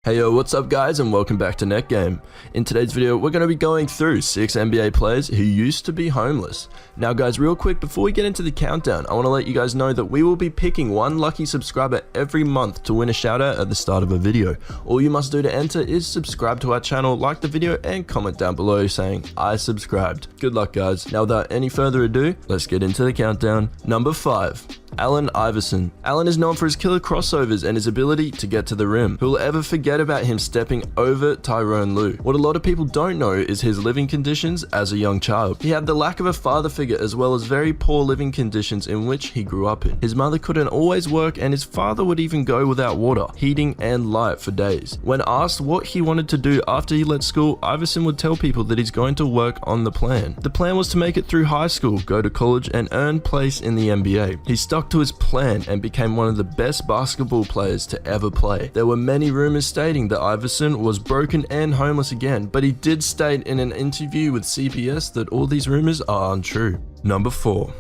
Hey yo, what's up guys and welcome back to NetGame. In today's video, we're going to be going through 6 NBA players who used to be homeless. Now guys, real quick, before we get into the countdown, I want to let you guys know that we will be picking one lucky subscriber every month to win a shout out at the start of a video. All you must do to enter is subscribe to our channel, like the video, and comment down below saying, I subscribed. Good luck guys. Now without any further ado, let's get into the countdown. Number 5. Allen Iverson. Allen is known for his killer crossovers and his ability to get to the rim. Who will ever forget about him stepping over Tyrone Lue? What a lot of people don't know is his living conditions as a young child. He had the lack of a father figure as well as very poor living conditions in which he grew up in. His mother couldn't always work and his father would even go without water, heating and light for days. When asked what he wanted to do after he left school, Iverson would tell people that he's going to work on the plan. The plan was to make it through high school, go to college and earn place in the NBA. He stuck to his plan and became one of the best basketball players to ever play. There were many rumors stating that Iverson was broken and homeless again, but he did state in an interview with CBS that all these rumors are untrue. Number 4.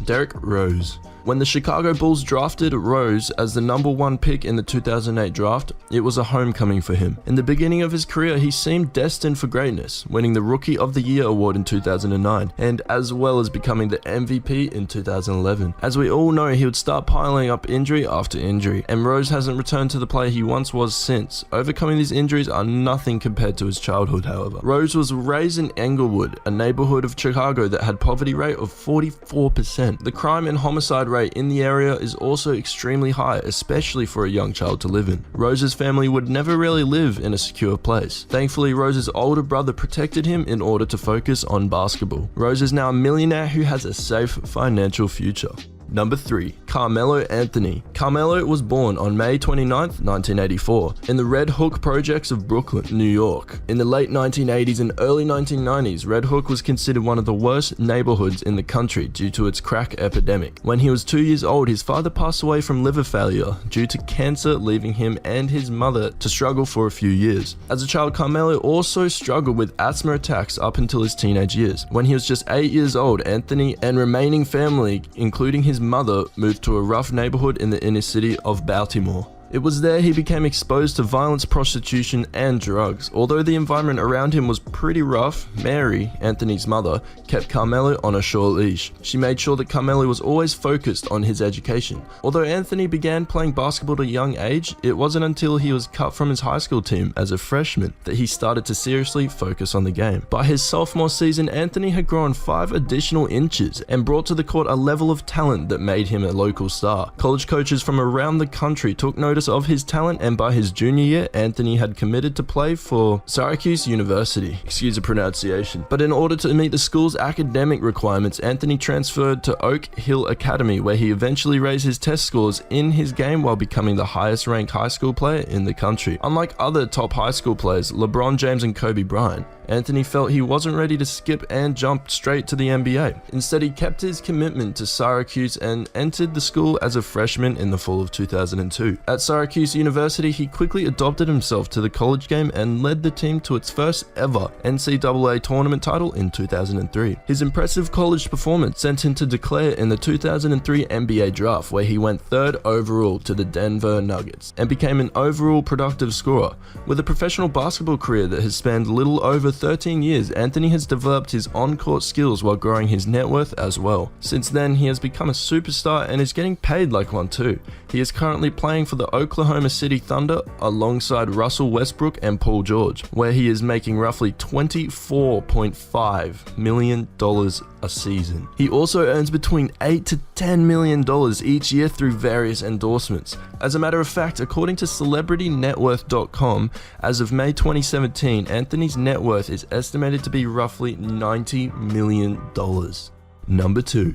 Derrick Rose. When the Chicago Bulls drafted Rose as the #1 pick in the 2008 draft, it was a homecoming for him. In the beginning of his career, he seemed destined for greatness, winning the Rookie of the Year award in 2009, and as well as becoming the MVP in 2011. As we all know, he would start piling up injury after injury, and Rose hasn't returned to the player he once was since. Overcoming these injuries are nothing compared to his childhood, however. Rose was raised in Englewood, a neighborhood of Chicago that had poverty rate of 44%. The crime and homicide rate in the area is also extremely high, especially for a young child to live in. Rose's family would never really live in a secure place. Thankfully, Rose's older brother protected him in order to focus on basketball. Rose is now a millionaire who has a safe financial future. Number 3. Carmelo Anthony. Carmelo was born on May 29, 1984, in the Red Hook projects of Brooklyn, New York. In the late 1980s and early 1990s, Red Hook was considered one of the worst neighborhoods in the country due to its crack epidemic. When he was 2 years old, his father passed away from liver failure due to cancer, leaving him and his mother to struggle for a few years. As a child, Carmelo also struggled with asthma attacks up until his teenage years. When he was just 8 years old, Anthony and remaining family, including his mother, moved to a rough neighborhood in the inner city of Baltimore. It was there he became exposed to violence, prostitution, and drugs. Although the environment around him was pretty rough, Mary, Anthony's mother, kept Carmelo on a short leash. She made sure that Carmelo was always focused on his education. Although Anthony began playing basketball at a young age, it wasn't until he was cut from his high school team as a freshman that he started to seriously focus on the game. By his sophomore season, Anthony had grown 5 additional inches and brought to the court a level of talent that made him a local star. College coaches from around the country took notice of his talent, and by his junior year, Anthony had committed to play for Syracuse University. Excuse the pronunciation. But in order to meet the school's academic requirements, Anthony transferred to Oak Hill Academy, where he eventually raised his test scores in his game while becoming the highest ranked high school player in the country. Unlike other top high school players, LeBron James and Kobe Bryant, Anthony felt he wasn't ready to skip and jump straight to the NBA. Instead, he kept his commitment to Syracuse and entered the school as a freshman in the fall of 2002. At Syracuse University, he quickly adopted himself to the college game and led the team to its first ever NCAA tournament title in 2003. His impressive college performance sent him to declare in the 2003 NBA draft, where he went 3rd overall to the Denver Nuggets and became an overall productive scorer. With a professional basketball career that has spanned little over 13 years, Anthony has developed his on-court skills while growing his net worth as well. Since then, he has become a superstar and is getting paid like one too. He is currently playing for the Oklahoma City Thunder alongside Russell Westbrook and Paul George, where he is making roughly $24.5 million a season. He also earns between $8 to $10 million each year through various endorsements. As a matter of fact, according to CelebrityNetWorth.com, as of May 2017, Anthony's net worth is estimated to be roughly $90 million. Number 2.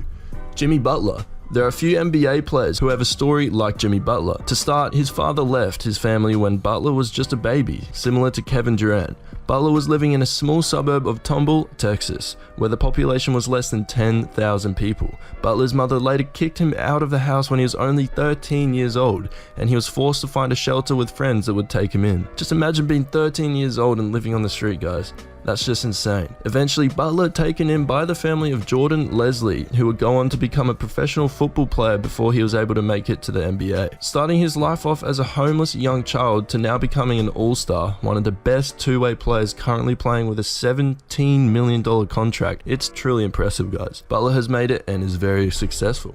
Jimmy Butler. There are a few NBA players who have a story like Jimmy Butler. To start, his father left his family when Butler was just a baby, similar to Kevin Durant. Butler was living in a small suburb of Tomball, Texas, where the population was less than 10,000 people. Butler's mother later kicked him out of the house when he was only 13 years old, and he was forced to find a shelter with friends that would take him in. Just imagine being 13 years old and living on the street, guys. That's just insane. Eventually, Butler taken in by the family of Jordan Leslie, who would go on to become a professional football player before he was able to make it to the NBA. Starting his life off as a homeless young child to now becoming an all-star, one of the best two-way players currently playing with a $17 million contract. It's truly impressive, guys. Butler has made it and is very successful.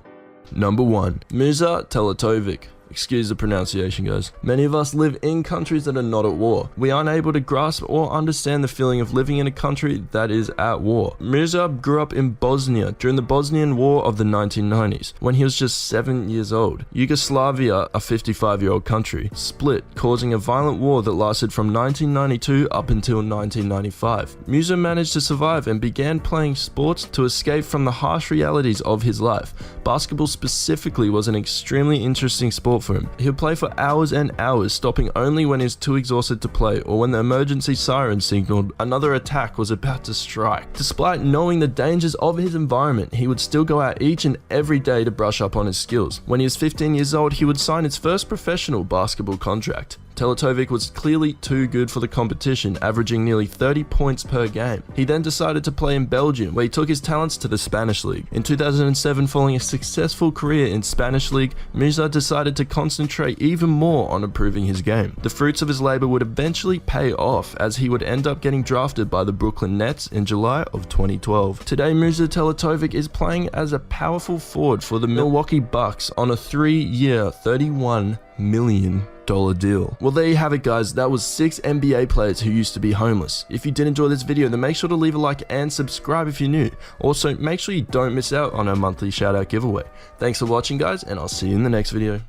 Number 1. Mirza Teletovic. Excuse the pronunciation, guys. Many of us live in countries that are not at war. We aren't able to grasp or understand the feeling of living in a country that is at war. Mirza grew up in Bosnia during the Bosnian War of the 1990s, when he was just 7 years old. Yugoslavia, a 55-year-old country, split, causing a violent war that lasted from 1992 up until 1995. Mirza managed to survive and began playing sports to escape from the harsh realities of his life. Basketball specifically was an extremely interesting sport for him. He would play for hours and hours, stopping only when he was too exhausted to play or when the emergency siren signaled another attack was about to strike. Despite knowing the dangers of his environment, he would still go out each and every day to brush up on his skills. When he was 15 years old, he would sign his first professional basketball contract. Teletovic was clearly too good for the competition, averaging nearly 30 points per game. He then decided to play in Belgium, where he took his talents to the Spanish League. In 2007, following a successful career in Spanish League, Mirza decided to concentrate even more on improving his game. The fruits of his labor would eventually pay off, as he would end up getting drafted by the Brooklyn Nets in July of 2012. Today, Mirza Teletovic is playing as a powerful forward for the Milwaukee Bucks on a 3-year, $31 million deal. Well, there you have it, guys. That was 6 NBA players who used to be homeless. If you did enjoy this video, then make sure to leave a like and subscribe if you're new. Also, make sure you don't miss out on our monthly shout out giveaway. Thanks for watching, guys, and I'll see you in the next video.